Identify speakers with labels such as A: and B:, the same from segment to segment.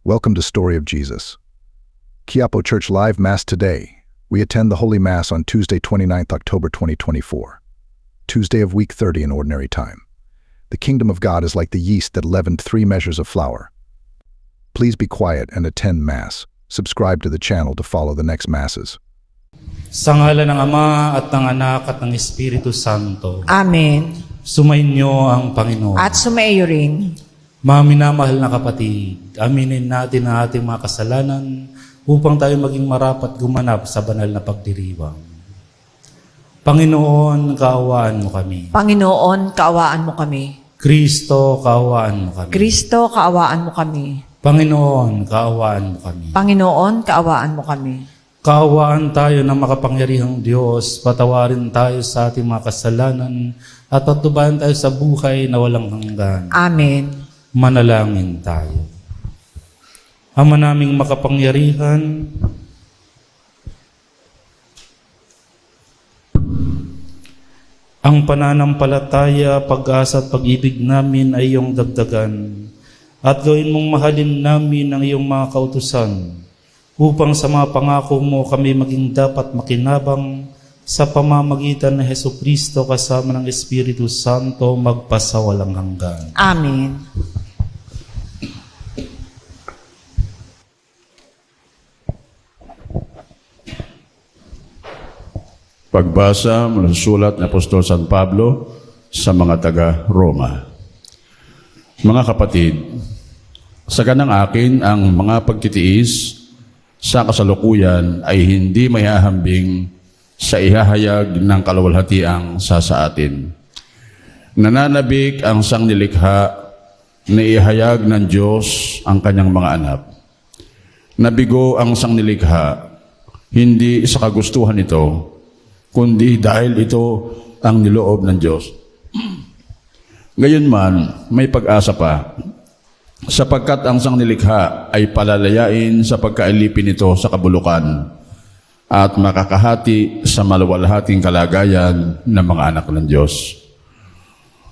A: Welcome to Story of Jesus. Quiapo Church Live Mass today. We attend the Holy Mass on Tuesday, 29th October 2024, Tuesday of week 30 in ordinary time. The kingdom of God is like the yeast that leavened 3 measures of flour. Please be quiet and attend Mass. Subscribe to the channel to follow the next Masses.
B: Sa ngalan ng Ama at ng Anak at ng Espiritu Santo.
C: Amen.
B: Sumainyo ang Panginoon.
C: At sumaiyo rin.
B: Mga minamahal na kapatid, aminin natin ang ating mga kasalanan upang tayo maging marapat gumanap sa banal na pagdiriwang. Panginoon, kaawaan mo kami.
C: Panginoon, kaawaan mo kami.
B: Kristo, kaawaan mo kami.
C: Kristo, kaawaan mo kami.
B: Panginoon, kaawaan mo kami.
C: Panginoon, kaawaan mo kami.
B: Kaawaan tayo ng makapangyarihang Diyos, patawarin tayo sa ating mga kasalanan at patnubayan tayo sa buhay na walang hanggan.
C: Amen.
B: Manalangin tayo. Ama naming makapangyarihan, ang pananampalataya, pag-asa at pag-ibig namin ay iyong dagdagan at gawin mong mahalin namin ang iyong mga kautusan upang sa mga pangako mo kami maging dapat makinabang sa pamamagitan ng Jesucristo kasama ng Espiritu Santo magpasawalang hanggan.
C: Amen.
D: Pagbasa mula sa sulat ng Apostol San Pablo sa mga taga-Roma. Mga kapatid, saganang akin ang mga pagtitiis sa kasalukuyan ay hindi mahahambing sa ihahayag ng kaluwalhatiang sa atin. Nananabik ang sangnilikha na ihayag ng Diyos ang kanyang mga anak. Nabigo ang sangnilikha, hindi sa kagustuhan ito, kundi dahil ito ang niloob ng Diyos. Gayunman, may pag-asa pa, sapagkat ang sangnilikha ay palalayain sa pagkailipin nito sa kabulukan at makakahati sa maluwalhating kalagayan ng mga anak ng Diyos.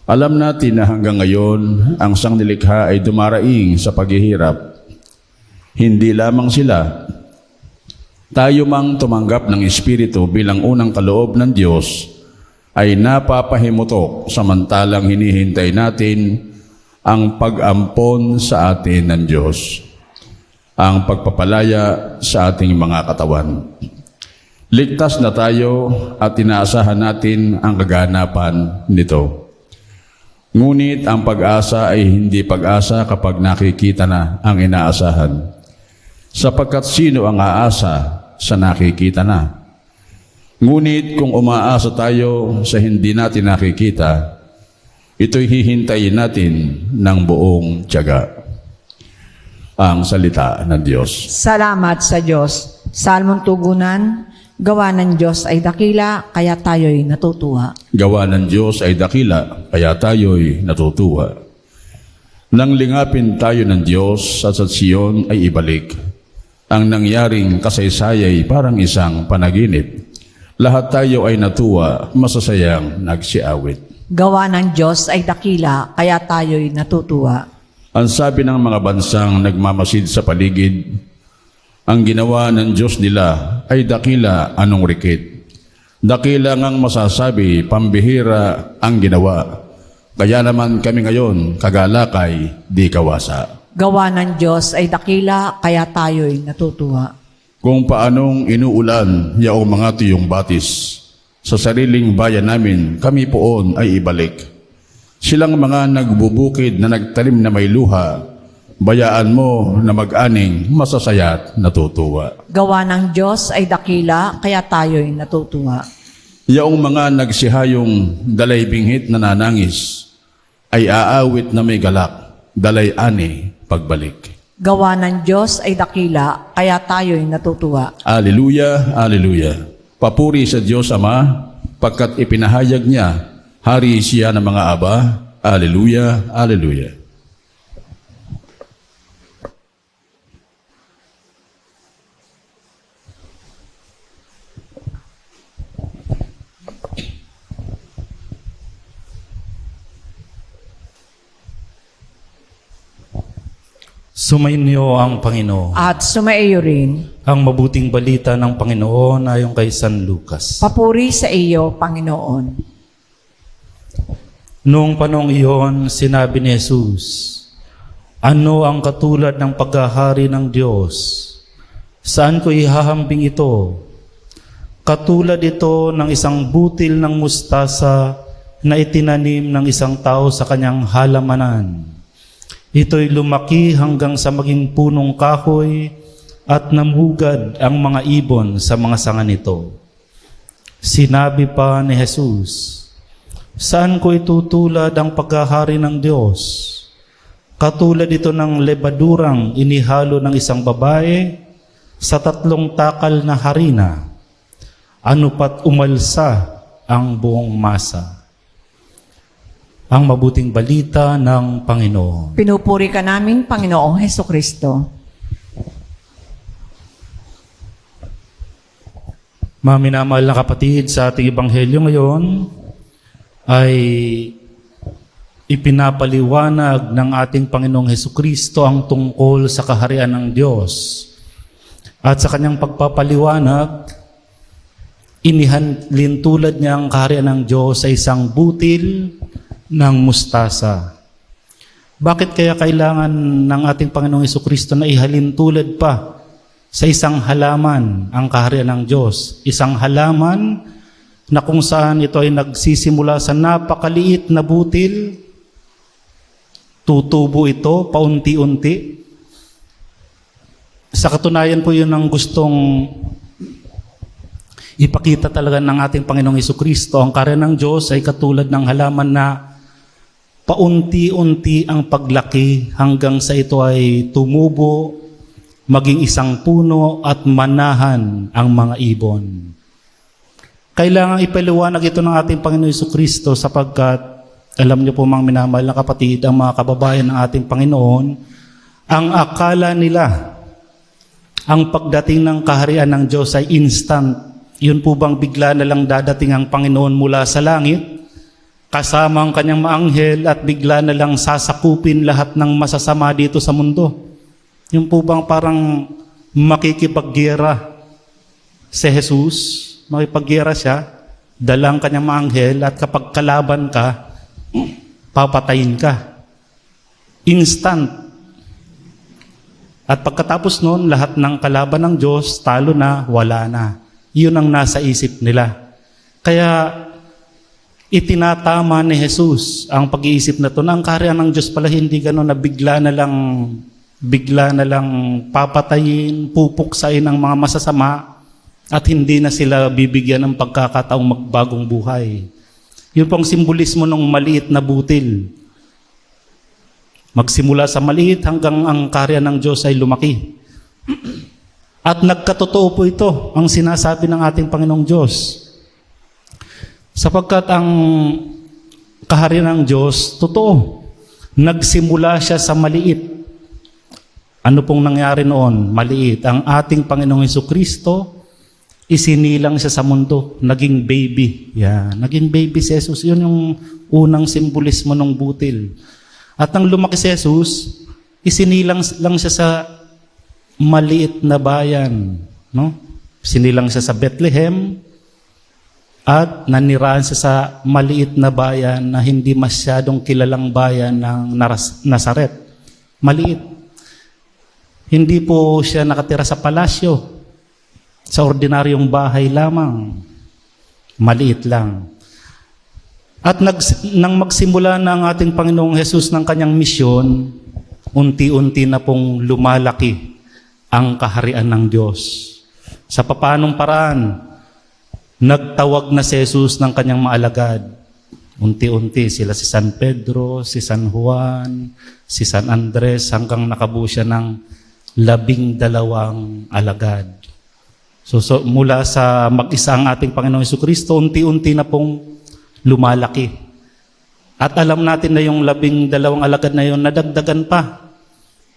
D: Alam natin na hanggang ngayon, ang sangnilikha ay dumaraing sa paghihirap. Hindi lamang sila, tayo mang tumanggap ng Espiritu bilang unang kaloob ng Diyos ay napapahimutok samantalang hinihintay natin ang pag-ampon sa atin ng Diyos, ang pagpapalaya sa ating mga katawan. Ligtas na tayo at inaasahan natin ang kaganapan nito. Ngunit ang pag-asa ay hindi pag-asa kapag nakikita na ang inaasahan, sapagkat sino ang aasa sa nakikita na? Ngunit kung umaasa tayo sa hindi natin nakikita, ito'y hihintayin natin ng buong tiyaga. Ang salita ng Diyos.
C: Salamat sa Diyos. Salmong tugunan, gawa ng Diyos ay dakila, kaya tayo'y natutuwa.
D: Gawa ng Diyos ay dakila, kaya tayo'y natutuwa. Nang lingapin tayo ng Diyos at sa Siyon ay ibalik. Ang nangyaring kasaysayay parang isang panaginip. Lahat tayo ay natuwa, masasayang nagsiawit.
C: Gawa ng Diyos ay dakila, kaya tayo'y natutuwa.
D: Ang sabi ng mga bansang nagmamasid sa paligid, ang ginawa ng Diyos nila ay dakila anong rikit. Dakila ngang masasabi, pambihira ang ginawa. Kaya naman kami ngayon, kagalakay, di kawasa.
C: Gawa ng Diyos ay dakila, kaya tayo'y natutuwa.
D: Kung paanong inuulan yaong mga tuyong batis, sa sariling bayan namin, kami poon ay ibalik. Silang mga nagbubukid na nagtalim na may luha, bayaan mo na mag-aning masasaya't natutuwa.
C: Gawa ng Diyos ay dakila, kaya tayo'y natutuwa.
D: Yaong mga nagsihayong dalay binghit na nanangis, ay aawit na may galak, dalay ani pagbalik.
C: Gawa ng Diyos ay dakila, kaya tayo'y natutuwa.
D: Alleluia, alleluia. Papuri sa Diyos Ama, pagkat ipinahayag niya, hari siya ng mga aba. Alleluia, alleluia.
B: Sumainyo ang Panginoon.
C: At sumaiyo rin.
B: Ang mabuting balita ng Panginoon ayon kay San Lucas.
C: Papuri sa iyo, Panginoon.
B: Noong panahong iyon, sinabi ni Jesus, ano ang katulad ng paghahari ng Diyos? Saan ko ihahambing ito? Katulad ito ng isang butil ng mustasa na itinanim ng isang tao sa kanyang halamanan. Ito'y lumaki hanggang sa maging punong kahoy at namugad ang mga ibon sa mga sanga nito. Sinabi pa ni Jesus, saan ko itutulad ang paghahari ng Diyos? Katulad ito ng lebadurang inihalo ng isang babae sa 3 takal na harina. Ano pat umalsa ang buong masa. Ang mabuting balita ng Panginoon.
C: Pinupuri ka namin, Panginoong Hesukristo.
B: Mga minamahal na kapatid, sa ating ebanghelyo ngayon ay ipinapaliwanag ng ating Panginoong Hesukristo ang tungkol sa kaharian ng Diyos. At sa kanyang pagpapaliwanag, inihalin tulad niya ang kaharian ng Diyos sa isang butil ng mustasa. Bakit kaya kailangan ng ating Panginoong Hesukristo na ihalin tulad pa sa isang halaman ang kaharian ng Diyos? Isang halaman na kung saan ito ay nagsisimula sa napakaliit na butil, tutubo ito paunti-unti. Sa katunayan po yun ang gustong ipakita talaga ng ating Panginoong Hesukristo. Ang kaharian ng Diyos ay katulad ng halaman na paunti-unti ang paglaki hanggang sa ito ay tumubo, maging isang puno at manahan ang mga ibon. Kailangan ipaliwanag ito ng ating Panginoong Hesukristo sapagkat, alam niyo po mga minamahal na kapatid, ang mga kababayan ng ating Panginoon, ang akala nila, ang pagdating ng kaharian ng Diyos ay instant. Yun po bang bigla na lang dadating ang Panginoon mula sa langit, kasama ang kanyang maanghel at bigla na lang sasakupin lahat ng masasama dito sa mundo? Yung po bang parang makikipaggera si Jesus, makipaggera siya, dalang kanyang maanghel at kapag kalaban ka, papatayin ka. Instant. At pagkatapos noon, lahat ng kalaban ng Diyos, talo na, wala na. Yun ang nasa isip nila. Kaya itinatama ni Jesus ang pag-iisip na ito na ang kaharian ng Diyos pala hindi gano'n na bigla na lang papatayin, pupuksain ang mga masasama at hindi na sila bibigyan ng pagkakataong magbagong buhay. Yun pong simbolismo ng maliit na butil. Magsimula sa maliit hanggang ang kaharian ng Diyos ay lumaki. At nagkatotoo po ito ang sinasabi ng ating Panginoong Diyos. Sapagkat ang kaharian ng Diyos, totoo, nagsimula siya sa maliit. Ano pong nangyari noon? Maliit. Ang ating Panginoong Hesukristo, isinilang siya sa mundo, naging baby. Yan, naging baby si Jesus. Yun yung unang simbolismo ng butil. At nang lumaki si Jesus, isinilang lang siya sa maliit na bayan. No? Sinilang siya sa Bethlehem, at nanirahan siya sa maliit na bayan na hindi masyadong kilalang bayan ng Nazaret. Maliit. Hindi po siya nakatira sa palasyo, sa ordinaryong bahay lamang. Maliit lang. At nang magsimula na ang ating Panginoong Jesus ng kanyang misyon, unti-unti na pong lumalaki ang kaharian ng Diyos. Sa papanong paraan, nagtawag na si Jesus ng kanyang mga alagad. Unti-unti sila si San Pedro, si San Juan, si San Andres, hanggang nakabuo siya ng 12 alagad. So mula sa mag-isa ang ating Panginoong Hesukristo, unti-unti na pong lumalaki. At alam natin na yung 12 alagad na yun, nadagdagan pa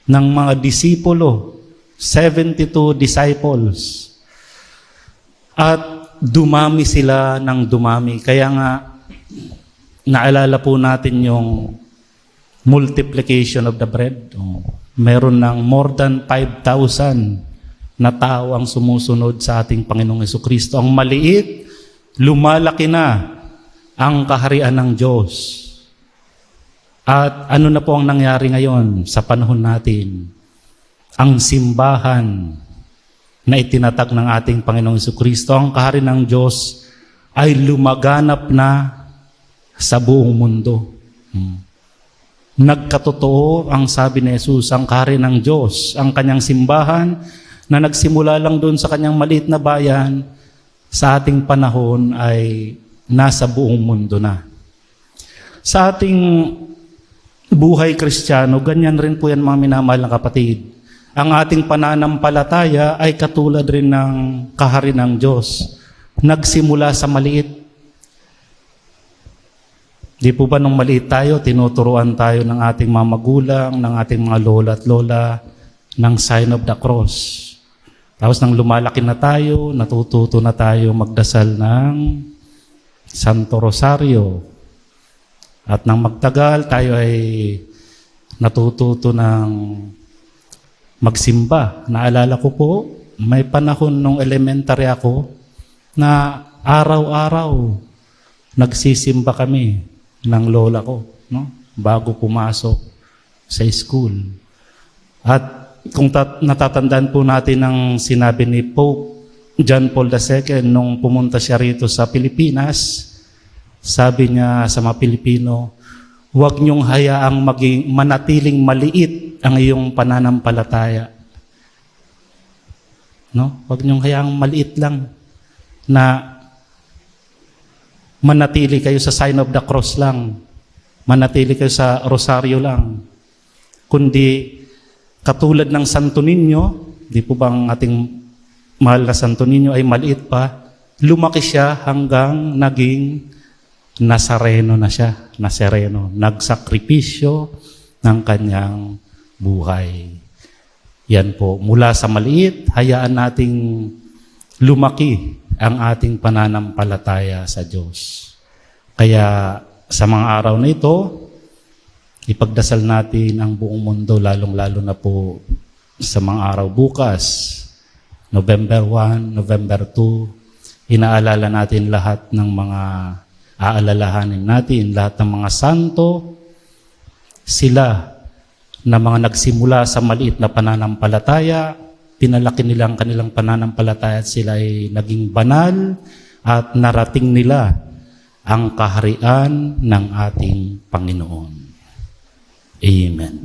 B: ng mga disipulo, 72 disciples. At dumami sila ng dumami. Kaya nga, naalala po natin yung multiplication of the bread. meron ng more than 5,000 na tao ang sumusunod sa ating Panginoong Jesucristo. Ang maliit, lumalaki na ang kaharian ng Diyos. At ano na po ang nangyari ngayon sa panahon natin? Ang simbahan na itinatag ng ating Panginoong Jesucristo, ang kaharian ng Diyos ay lumaganap na sa buong mundo. Nagkatotoo ang sabi ni Jesus, ang kaharian ng Diyos, ang kanyang simbahan na nagsimula lang doon sa kanyang maliit na bayan, sa ating panahon ay nasa buong mundo na. Sa ating buhay Kristiyano, ganyan rin po yan mga minamahal na kapatid. Ang ating pananampalataya ay katulad rin ng kaharian ng Diyos. Nagsimula sa maliit. Di po ba nung maliit tayo, tinuturuan tayo ng ating mga magulang, ng ating mga lola at lola, ng sign of the cross. Tapos nang lumalaki na tayo, natututo na tayo magdasal ng Santo Rosario. At nang magtagal, tayo ay natututo ng magsimba. Naalala ko po, may panahon nung elementary ako na araw-araw nagsisimba kami ng lola ko, no? Bago pumasok sa school. At kung natatandaan po natin ang sinabi ni Pope John Paul II nung pumunta siya rito sa Pilipinas, sabi niya sa mga Pilipino, huwag niyong hayaang manatiling maliit ang iyong pananampalataya. No? Huwag niyong hayaang maliit lang na manatili kayo sa sign of the cross lang, manatili kayo sa rosaryo lang, kundi katulad ng Santo Niño, di po bang ating mahal na Santo Niño ay maliit pa, lumaki siya hanggang naging Nazareno na siya, Nazareno, nagsakripisyo ng kanyang buhay. Yan po, mula sa maliit, hayaan nating lumaki ang ating pananampalataya sa Diyos. Kaya sa mga araw na ito, ipagdasal natin ang buong mundo, lalong-lalo na po sa mga araw bukas, November 1, November 2, inaalala natin lahat ng mga aalalahanin natin, lahat ng mga santo, sila na mga nagsimula sa maliit na pananampalataya, pinalaki nila ang kanilang pananampalataya at sila ay naging banal at narating nila ang kaharian ng ating Panginoon. Amen.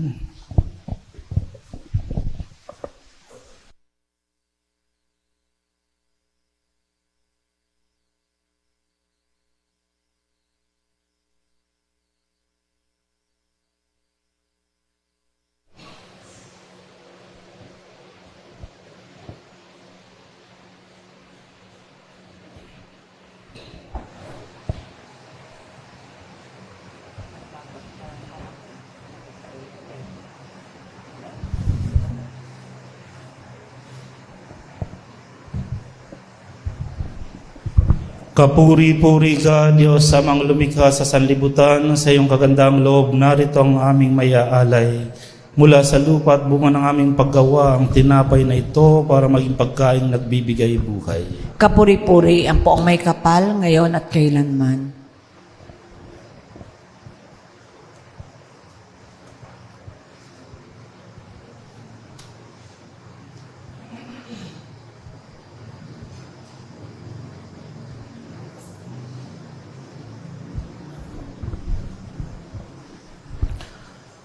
B: Kapuri-puri ka, Diyos, sa mga lumikha sa sanlibutan, sa iyong kagandang loob, narito ang aming mayaalay. Mula sa lupa at bunga ng aming paggawa, ang tinapay na ito para maging pagkaing nagbibigay buhay.
C: Kapuri-puri ang poong may kapal, ngayon at kailanman.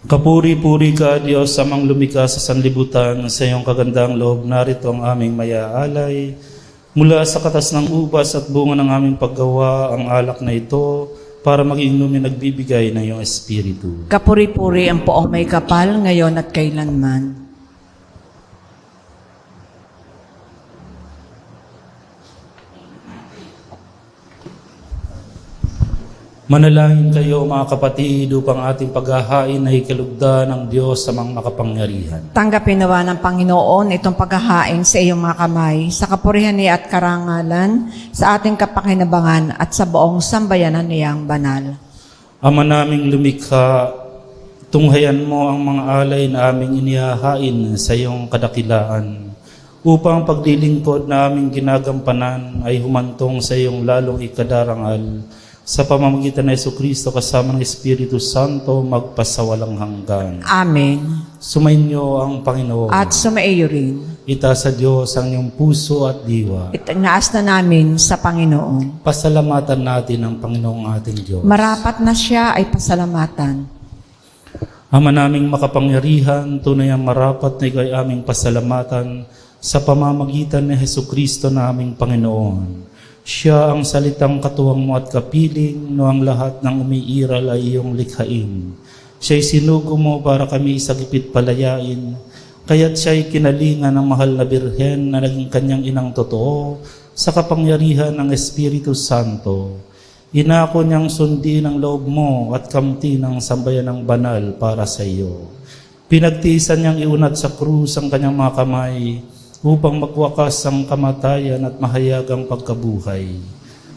B: Kapuri-puri ka, Diyos, sa mga lumikha sa sanlibutan, sa iyong kagandang loob, narito ang aming mayaalay. Mula sa katas ng ubas at bunga ng aming paggawa, ang alak na ito, para maging inumin nagbibigay ng iyong Espiritu.
C: Kapuri-puri ang poong may kapal, ngayon at kailanman.
B: Manalangin kayo mga kapatid upang ating paghahain na ikalugda ng Diyos sa mga makapangyarihan.
C: Tanggapin nawa ng Panginoon itong paghahain sa iyong mga kamay, sa kapurihan niya at karangalan, sa ating kapakinabangan at sa buong sambayanan niyang banal.
B: Ama naming lumikha, Tunghayan mo ang mga alay na aming inihahain sa iyong kadakilaan, upang paglilingkod na aming ginagampanan ay humantong sa iyong lalong ikadarangal, sa pamamagitan ng Jesucristo kasama ng Espiritu Santo magpasawalang hanggan.
C: Amen.
B: Sumainyo ang Panginoon.
C: At sumaiyo rin.
B: Itaas sa Diyos ang iyong puso at diwa.
C: Itinaas na namin sa Panginoon.
B: Pasalamatan natin ang Panginoong ating Diyos.
C: Marapat na siya ay pasalamatan.
B: Ama naming makapangyarihan, tunay ang marapat na ikaw ay aming pasalamatan sa pamamagitan ni Jesucristo na aming Panginoon. Siya ang salitang katuwang mo at kapiling, no ang lahat ng umiiral ay iyong likhain. Siya'y sinugo mo para kami sa gipit palayain, kaya't siya'y kinalingan ng mahal na Birhen na naging kanyang inang totoo sa kapangyarihan ng Espiritu Santo. Inako niyang sundin ang loob mo at kamti ng sambayan ng banal para sa iyo. Pinagtiisan niyang iunat sa krus ang kanyang mga kamay, upang magwakas ang kamatayan at mahayag ang pagkabuhay.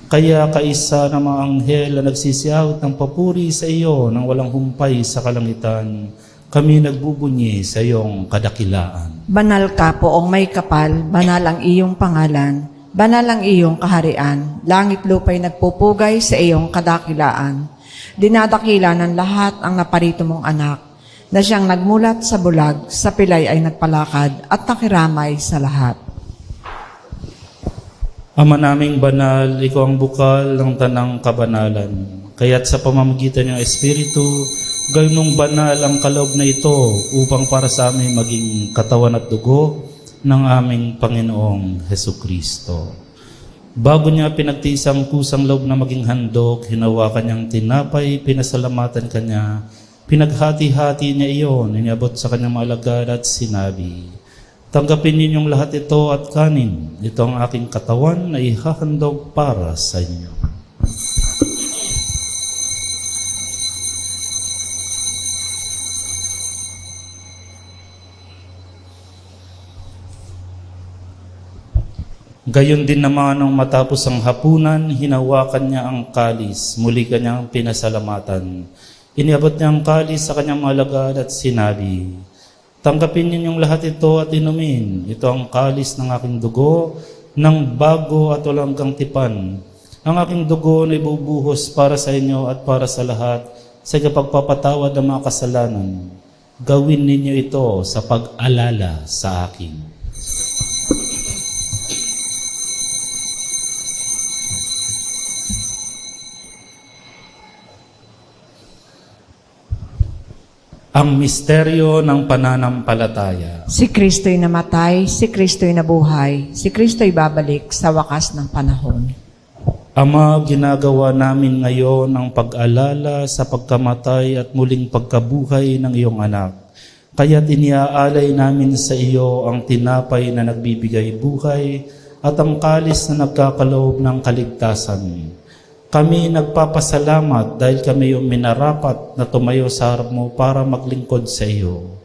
B: Kaya kaisa ng mga anghel na nagsisiyahot ng papuri sa iyo nang walang humpay sa kalangitan, kami nagbubunyi sa iyong kadakilaan.
C: Banal ka poong may kapal, banal ang iyong pangalan, banal ang iyong kaharian, langit lupa'y nagpupugay sa iyong kadakilaan. Dinadakila ng lahat ang naparito mong anak, na siyang nagmulat sa bulag, sa pilay ay nagpalakad at nakiramay sa lahat.
B: Ama naming banal, ikaw ang bukal ng tanang kabanalan. Kaya't sa pamamagitan ng Espiritu, gawin mong banal ang kaloob na ito upang para sa amin maging katawan at dugo ng aming Panginoong Jesucristo. Bago niya pinagtiis ang kusang loob na maging handog, hinawakan niyang tinapay, pinasalamatan kanya, pinaghati-hati niya iyon, iniabot sa kanyang mga alagad at sinabi, tanggapin ninyong lahat ito at kanin. Ito ang aking katawan na ihahandog para sa inyo. Gayon din naman nung matapos ang hapunan, hinawakan niya ang kalis, muli kanyang pinasalamatan. Iniabot niya ang kalis sa kanyang mga alagad at sinabi, tanggapin ninyong lahat ito at inumin. Ito ang kalis ng aking dugo, ng bago at walang hanggang tipan. Ang aking dugo na ibubuhos para sa inyo at para sa lahat sa pagpapatawad ng mga kasalanan. Gawin ninyo ito sa pag-alala sa akin. Ang misteryo ng pananampalataya.
C: Si Kristo'y namatay, si Kristo'y nabuhay, si Kristo'y babalik sa wakas ng panahon.
B: Ama, ginagawa namin ngayon ang pag-alala sa pagkamatay at muling pagkabuhay ng iyong anak. Kaya't iniaalay namin sa iyo ang tinapay na nagbibigay buhay at ang kalis na nagkakaloob ng kaligtasan. Kami nagpapasalamat dahil kami yung minarapat na tumayo sa harap mo para maglingkod sa iyo.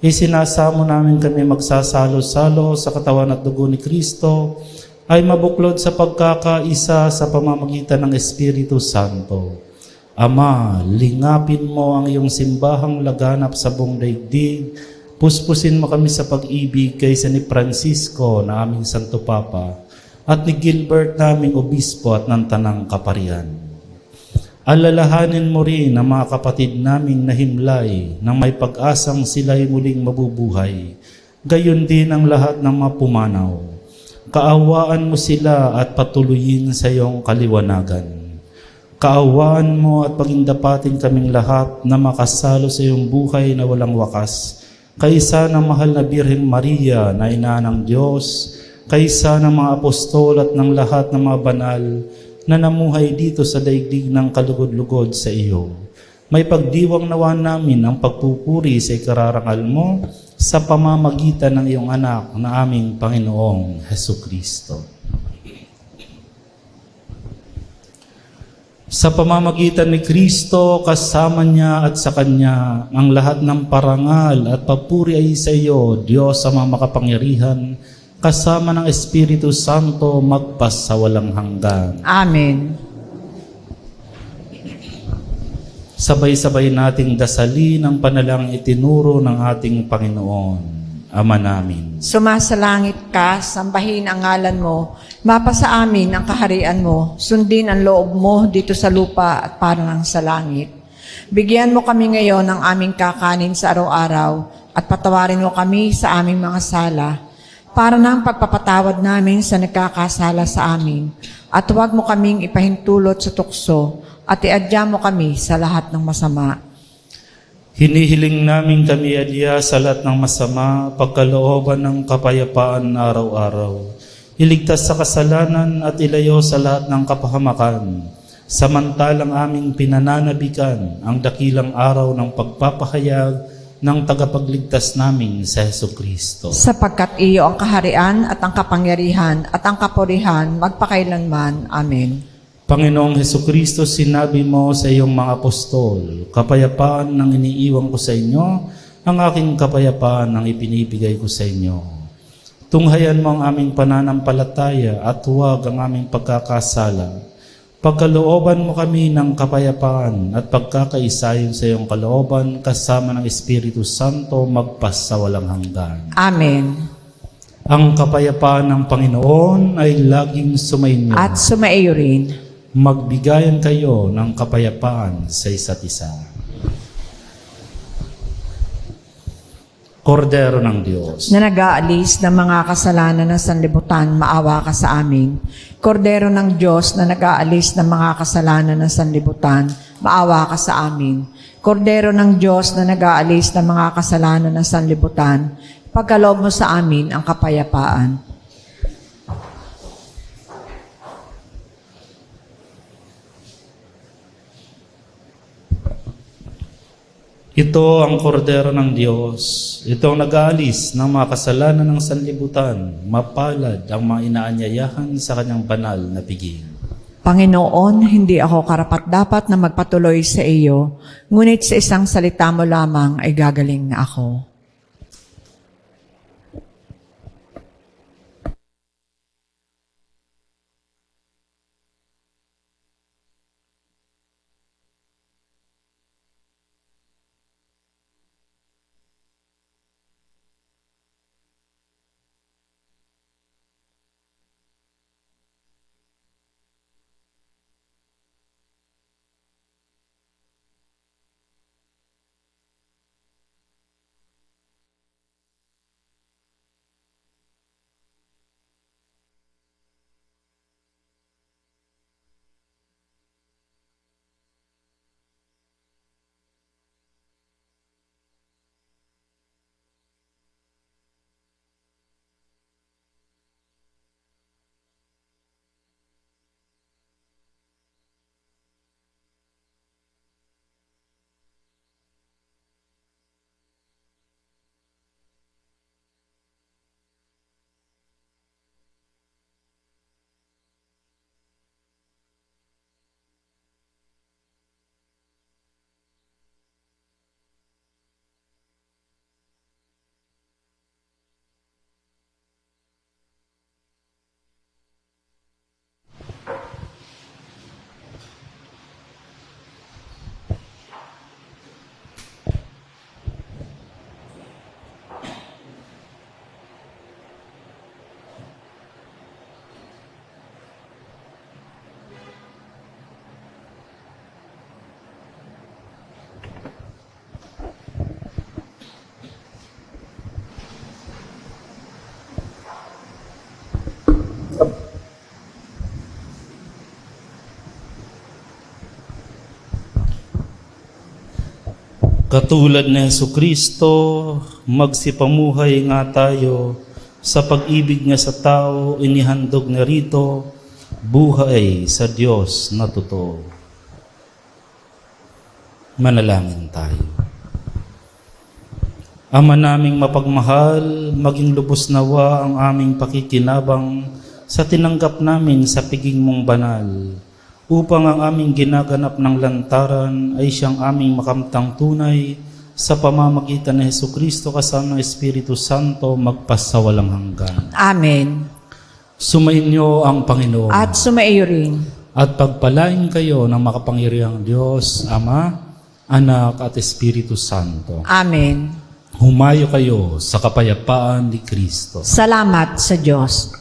B: Isinasamo namin kami magsasalo-salo sa katawan at dugo ni Kristo ay mabuklod sa pagkakaisa sa pamamagitan ng Espiritu Santo. Ama, lingapin mo ang iyong simbahang laganap sa buong daigdig. Puspusin mo kami sa pag-ibig kaysa ni Francisco na aming Santo Papa at ni Gilbert naming obispo at ng Tanang Kaparian. Alalahanin mo rin ang mga kapatid naming nahimlay nang may pag-asang sila'y muling mabubuhay. Gayon din ang lahat ng mga pumanaw. Kaawaan mo sila at patuloyin sa iyong kaliwanagan. Kaawaan mo at pagindapatin kaming lahat na makasalo sa iyong buhay na walang wakas. Kaysa ng mahal na Birheng Maria na ina ng Diyos, kaysa ng mga apostol at ng lahat ng mga banal na namuhay dito sa daigdig ng kalugod-lugod sa iyo. May pagdiwang nawa namin ang pagpupuri sa ikararangal mo sa pamamagitan ng iyong anak na aming Panginoong Jesucristo. Sa pamamagitan ni Kristo, kasama niya at sa Kanya, ang lahat ng parangal at papuri ay sa iyo, Diyos Ama makapangyarihan, kasama ng Espiritu Santo magpasawalang hanggan.
C: Amen.
B: Sabay-sabay nating dasalin ang panalangin itinuro ng ating Panginoon, Ama namin.
C: Sumasalangit ka, sambahin ang ngalan mo, mapasa amin ang kaharian mo, sundin ang loob mo dito sa lupa at parang sa langit. Bigyan mo kami ngayon ng aming kakanin sa araw-araw at patawarin mo kami sa aming mga sala, para ng pagpapatawad namin sa nagkakasala sa amin. At huwag mo kaming ipahintulot sa tukso at iadya mo kami sa lahat ng masama.
B: Hinihiling namin kami adya sa lahat ng masama, pagkalooban ng kapayapaan araw-araw. Iligtas sa kasalanan at ilayo sa lahat ng kapahamakan. Samantalang aming pinananabikan ang dakilang araw ng pagpapahayag ng tagapagligtas namin sa Hesukristo.
C: Sapagkat iyo ang kaharian at ang kapangyarihan at ang kapurihan magpakailanman. Amen.
B: Panginoong Hesukristo, sinabi mo sa iyong mga apostol, kapayapaan ang iniiwan ko sa inyo, ang aking kapayapaan ang ipinibigay ko sa inyo. Tunghayan mo ang aming pananampalataya at huwag ang aming pagkakasala. Pagkalooban mo kami ng kapayapaan at pagkakaisayon sa iyong kalooban kasama ng Espiritu Santo magpas sa walang hanggan.
C: Amen.
B: Ang kapayapaan ng Panginoon ay laging sumainyo.
C: At sumaiyo rin.
B: Magbigayan kayo ng kapayapaan sa isa't isa. Kordero ng Diyos,
C: Na nag-aalis ng mga kasalanan ng sanlibutan, maawa ka sa amin. Kordero ng Diyos na nag-aalis ng mga kasalanan ng sanlibutan, maawa ka sa amin. Kordero ng Diyos na nag-aalis ng mga kasalanan ng sanlibutan, pagkaloob mo sa amin ang kapayapaan.
B: ito ang kordero ng Diyos. Ito ang nag-aalis ng mga kasalanan ng sanlibutan. Mapalad ang mga inaanyayahan sa kanyang banal na piging.
C: Panginoon, hindi ako karapat-dapat na magpatuloy sa iyo, ngunit sa isang salita mo lamang ay gagaling na ako.
B: Katulad ni Hesukristo, magsipamuhay nga tayo sa pag-ibig niya sa tao, inihandog niya rito, buhay sa Diyos na totoo. Manalangin tayo. Ama naming mapagmahal, maging lubos nawa ang aming pakikinabang sa tinanggap namin sa piging mong banal, upang ang aming ginaganap ng lantaran ay siyang aming makamtang tunay sa pamamagitan ni Hesukristo kasama ng Espiritu Santo magpas sa walang hanggan.
C: Amen.
B: Sumainyo ang Panginoon.
C: At sumaiyo rin.
B: At pagpalain kayo ng makapangyarihang Diyos, Ama, Anak at Espiritu Santo.
C: Amen.
B: Humayo kayo sa kapayapaan ni Kristo.
C: Salamat sa Diyos.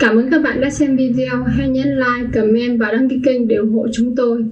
E: Cảm ơn các bạn đã xem video. Hãy nhấn like, comment và đăng ký kênh để ủng hộ chúng tôi.